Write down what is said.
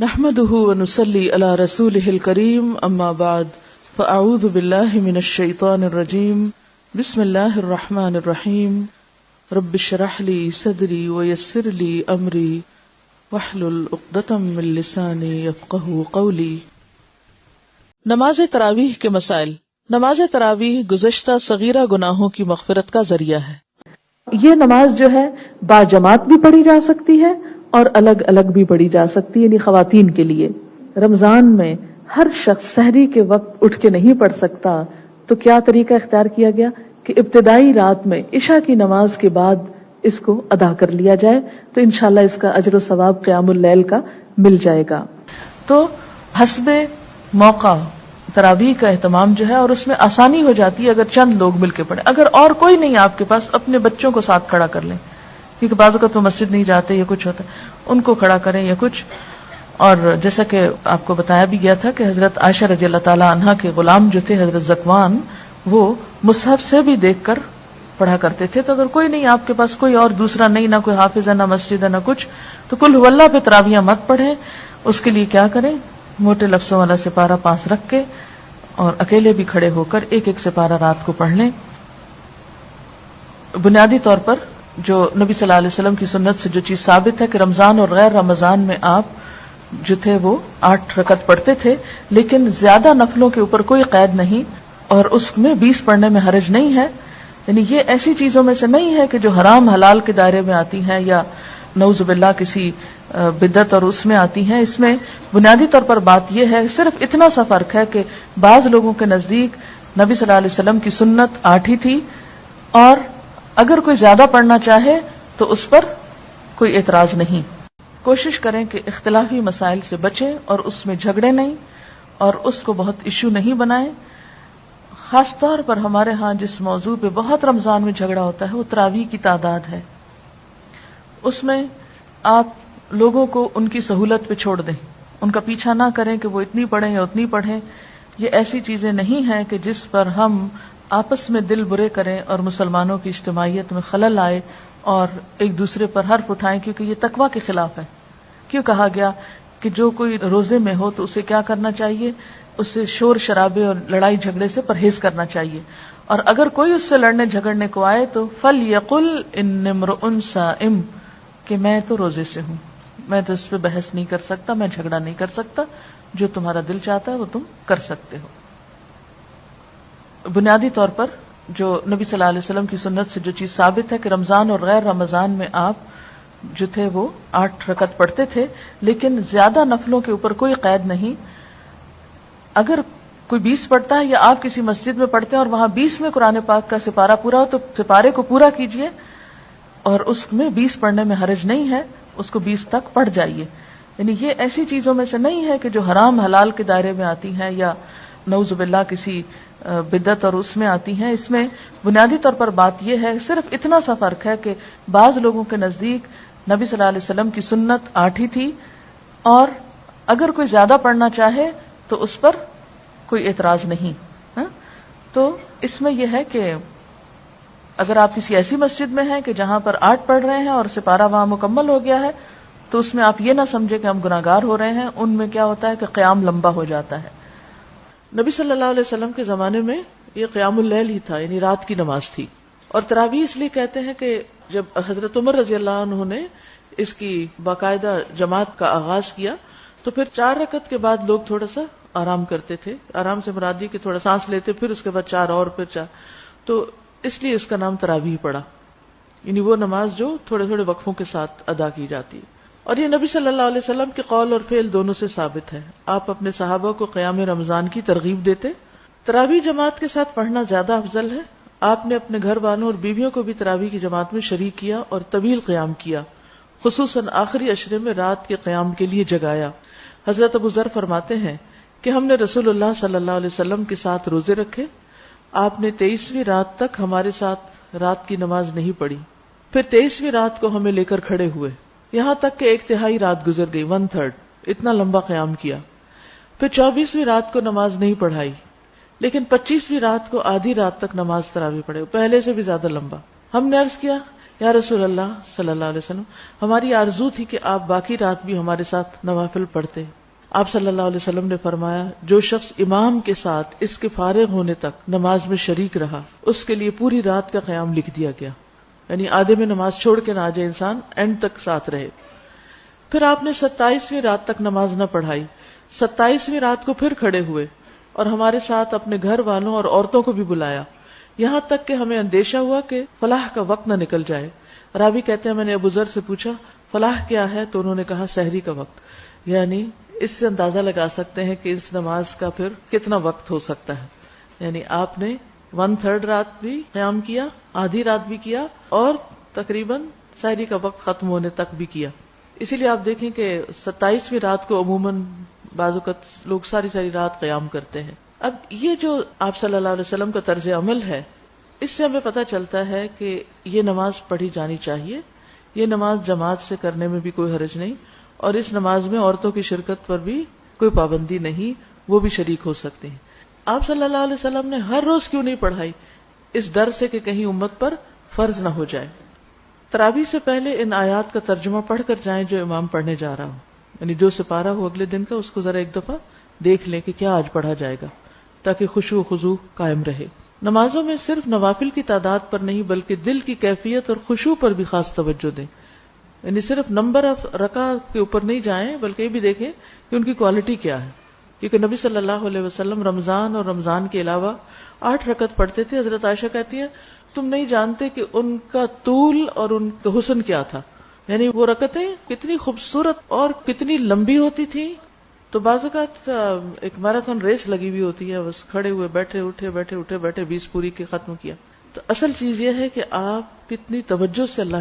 نحمده ونصلي على رسوله الكريم اما بعد فاعوذ بالله من الشيطان الرجيم بسم الله الرحمن الرحيم رب اشرح لي صدري ويسر لي امري واحلل عقدة من لساني يفقهوا قولي۔ نماز تراویح کے مسائل۔ نماز تراویح گزشتہ صغیرہ گناہوں کی مغفرت کا ذریعہ ہے۔ یہ نماز جو ہے باجماعت بھی پڑھی جا سکتی ہے اور الگ الگ بھی پڑھی جا سکتی ہے، یعنی خواتین کے لیے۔ رمضان میں ہر شخص سحری کے وقت اٹھ کے نہیں پڑھ سکتا، تو کیا طریقہ اختیار کیا گیا کہ ابتدائی رات میں عشاء کی نماز کے بعد اس کو ادا کر لیا جائے، تو انشاءاللہ اس کا اجر و ثواب قیام اللیل کا مل جائے گا۔ تو حسب موقع تراویح کا اہتمام جو ہے، اور اس میں آسانی ہو جاتی ہے اگر چند لوگ مل کے پڑھیں۔ اگر اور کوئی نہیں آپ کے پاس، اپنے بچوں کو ساتھ کھڑا کر لیں، کیونکہ بعض اوقات تو مسجد نہیں جاتے یا کچھ ہوتا ہے، ان کو کھڑا کریں یا کچھ۔ اور جیسا کہ آپ کو بتایا بھی گیا تھا کہ حضرت عائشہ رضی اللہ تعالی عنہا کے غلام جو تھے حضرت زکوان، وہ مصحف سے بھی دیکھ کر پڑھا کرتے تھے۔ تو اگر کوئی نہیں آپ کے پاس، کوئی اور دوسرا نہیں، نہ کوئی حافظ ہے، نہ مسجد ہے، نہ کچھ، تو قل هو اللہ پہ تراویح مت پڑھیں۔ اس کے لیے کیا کریں، موٹے لفظوں والا سپارہ پاس رکھ کے اور اکیلے بھی کھڑے ہو کر ایک ایک سپارہ رات کو پڑھ لیں۔ بنیادی طور پر جو نبی صلی اللہ علیہ وسلم کی سنت سے جو چیز ثابت ہے کہ رمضان اور غیر رمضان میں آپ جو تھے وہ 8 رکعت پڑھتے تھے، لیکن زیادہ نفلوں کے اوپر کوئی قید نہیں، اور اس میں 20 پڑھنے میں حرج نہیں ہے۔ یعنی یہ ایسی چیزوں میں سے نہیں ہے کہ جو حرام حلال کے دائرے میں آتی ہیں یا نعوذ باللہ کسی بدعت اور اس میں آتی ہیں۔ اس میں بنیادی طور پر بات یہ ہے، صرف اتنا سا فرق ہے کہ بعض لوگوں کے نزدیک نبی صلی اللہ علیہ وسلم کی سنت 8 ہی تھی، اور اگر کوئی زیادہ پڑھنا چاہے تو اس پر کوئی اعتراض نہیں۔ کوشش کریں کہ اختلافی مسائل سے بچیں اور اس میں جھگڑے نہیں، اور اس کو بہت ایشو نہیں بنائیں۔ خاص طور پر ہمارے ہاں جس موضوع پہ بہت رمضان میں جھگڑا ہوتا ہے وہ تراویح کی تعداد ہے۔ اس میں آپ لوگوں کو ان کی سہولت پہ چھوڑ دیں، ان کا پیچھا نہ کریں کہ وہ اتنی پڑھیں یا اتنی پڑھیں۔ یہ ایسی چیزیں نہیں ہیں کہ جس پر ہم آپس میں دل برے کریں اور مسلمانوں کی اجتماعیت میں خلل آئے اور ایک دوسرے پر حرف اٹھائیں، کیونکہ یہ تقویٰ کے خلاف ہے۔ کیوں کہا گیا کہ جو کوئی روزے میں ہو تو اسے کیا کرنا چاہیے، اسے شور شرابے اور لڑائی جھگڑے سے پرہیز کرنا چاہیے، اور اگر کوئی اس سے لڑنے جھگڑنے کو آئے تو فَلْيَقُلْ إِنِّ امْرُؤٌ صَائِمٌ، کہ میں تو روزے سے ہوں، میں تو اس پہ بحث نہیں کر سکتا، میں جھگڑا نہیں کر سکتا، جو تمہارا دل چاہتا ہے وہ تم کر سکتے ہو۔ بنیادی طور پر جو نبی صلی اللہ علیہ وسلم کی سنت سے جو چیز ثابت ہے کہ رمضان اور غیر رمضان میں آپ جو تھے وہ 8 رکعت پڑھتے تھے، لیکن زیادہ نفلوں کے اوپر کوئی قید نہیں۔ اگر کوئی 20 پڑھتا ہے یا آپ کسی مسجد میں پڑھتے ہیں اور وہاں 20 میں قرآن پاک کا سپارہ پورا ہو تو سپارے کو پورا کیجئے، اور اس میں 20 پڑھنے میں حرج نہیں ہے، اس کو 20 تک پڑھ جائیے۔ یعنی یہ ایسی چیزوں میں سے نہیں ہے کہ جو حرام حلال کے دائرے میں آتی ہیں یا نعوذ باللہ کسی بدعت اور اس میں آتی ہیں۔ اس میں بنیادی طور پر بات یہ ہے، صرف اتنا سا فرق ہے کہ بعض لوگوں کے نزدیک نبی صلی اللہ علیہ وسلم کی سنت 8 ہی تھی، اور اگر کوئی زیادہ پڑھنا چاہے تو اس پر کوئی اعتراض نہیں۔ تو اس میں یہ ہے کہ اگر آپ کسی ایسی مسجد میں ہیں کہ جہاں پر 8 پڑھ رہے ہیں اور سپارہ وہاں مکمل ہو گیا ہے، تو اس میں آپ یہ نہ سمجھے کہ ہم گناہگار ہو رہے ہیں۔ ان میں کیا ہوتا ہے کہ قیام لمبا ہو جاتا ہے۔ نبی صلی اللہ علیہ وسلم کے زمانے میں یہ قیام اللیل ہی تھا، یعنی رات کی نماز تھی۔ اور تراویح اس لیے کہتے ہیں کہ جب حضرت عمر رضی اللہ عنہ نے اس کی باقاعدہ جماعت کا آغاز کیا تو پھر 4 رکعت کے بعد لوگ تھوڑا سا آرام کرتے تھے۔ آرام سے مراد یہ کہ تھوڑا سانس لیتے، پھر اس کے بعد 4 اور پھر 4، تو اس لیے اس کا نام تراویح پڑا، یعنی وہ نماز جو تھوڑے تھوڑے وقفوں کے ساتھ ادا کی جاتی ہے۔ اور یہ نبی صلی اللہ علیہ وسلم کے قول اور فعل دونوں سے ثابت ہے۔ آپ اپنے صحابہ کو قیام رمضان کی ترغیب دیتے۔ تراویح جماعت کے ساتھ پڑھنا زیادہ افضل ہے۔ آپ نے اپنے گھر والوں اور بیویوں کو بھی تراویح کی جماعت میں شریک کیا اور طویل قیام کیا، خصوصاً آخری عشرے میں رات کے قیام کے لیے جگایا۔ حضرت ابو ذر فرماتے ہیں کہ ہم نے رسول اللہ صلی اللہ علیہ وسلم کے ساتھ روزے رکھے، آپ نے 23ویں رات تک ہمارے ساتھ رات کی نماز نہیں پڑھی، پھر 23ویں رات کو ہمیں لے کر کھڑے ہوئے، یہاں تک کہ 1/3 رات گزر گئی، 1/3، اتنا لمبا قیام کیا۔ پھر 24ویں رات کو نماز نہیں پڑھائی، لیکن 25ویں رات کو آدھی رات تک نماز تراویح پڑھے، پہلے سے بھی زیادہ لمبا۔ ہم نے عرض کیا یا رسول اللہ صلی اللہ علیہ وسلم، ہماری آرزو تھی کہ آپ باقی رات بھی ہمارے ساتھ نوافل پڑھتے۔ آپ صلی اللہ علیہ وسلم نے فرمایا، جو شخص امام کے ساتھ اس کے فارغ ہونے تک نماز میں شریک رہا اس کے لیے پوری رات کا قیام لکھ دیا گیا، یعنی آدھے میں نماز چھوڑ کے نہ آ جائے انسان، اینڈ تک ساتھ رہے۔ پھر آپ نے 27ویں رات تک نماز نہ پڑھائی، 27ویں رات کو پھر کھڑے ہوئے اور ہمارے ساتھ اپنے گھر والوں اور عورتوں کو بھی بلایا، یہاں تک کہ ہمیں اندیشہ ہوا کہ فلاح کا وقت نہ نکل جائے۔ راوی کہتے ہیں میں نے ابو ذر سے پوچھا فلاح کیا ہے، تو انہوں نے کہا سحری کا وقت، یعنی اس سے اندازہ لگا سکتے ہیں کہ اس نماز کا پھر کتنا وقت ہو سکتا ہے۔ یعنی آپ نے 1/3 رات بھی قیام کیا، آدھی رات بھی کیا، اور تقریباً سحری کا وقت ختم ہونے تک بھی کیا۔ اسی لیے آپ دیکھیں کہ 27ویں رات کو عموماً بعض اوقات لوگ ساری رات قیام کرتے ہیں۔ اب یہ جو آپ صلی اللہ علیہ وسلم کا طرز عمل ہے، اس سے ہمیں پتہ چلتا ہے کہ یہ نماز پڑھی جانی چاہیے، یہ نماز جماعت سے کرنے میں بھی کوئی حرج نہیں، اور اس نماز میں عورتوں کی شرکت پر بھی کوئی پابندی نہیں، وہ بھی شریک ہو سکتے ہیں۔ آپ صلی اللہ علیہ وسلم نے ہر روز کیوں نہیں پڑھائی؟ اس ڈر سے کہ کہیں امت پر فرض نہ ہو جائے۔ تراویح سے پہلے ان آیات کا ترجمہ پڑھ کر جائیں جو امام پڑھنے جا رہا ہو، یعنی جو سپارہ ہو اگلے دن کا اس کو ذرا ایک دفعہ دیکھ لیں کہ کیا آج پڑھا جائے گا، تاکہ خشوع و خضوع قائم رہے۔ نمازوں میں صرف نوافل کی تعداد پر نہیں بلکہ دل کی کیفیت اور خشوع پر بھی خاص توجہ دیں، یعنی صرف نمبر آف رکعت کے اوپر نہیں جائیں بلکہ یہ بھی دیکھیں کہ ان کی کوالٹی کیا ہے، کیونکہ نبی صلی اللہ علیہ وسلم رمضان اور رمضان کے علاوہ 8 رکعت پڑھتے تھے۔ حضرت عائشہ کہتی ہیں تم نہیں جانتے کہ ان کا طول اور ان کا حسن کیا تھا، یعنی وہ رکعتیں کتنی خوبصورت اور کتنی لمبی ہوتی تھی۔ تو بعض اوقات ایک میراتھن ریس لگی ہوئی ہوتی ہے، بس کھڑے ہوئے بیٹھے اٹھے 20 پوری کے ختم کیا۔ تو اصل چیز یہ ہے کہ آپ کتنی توجہ سے اللہ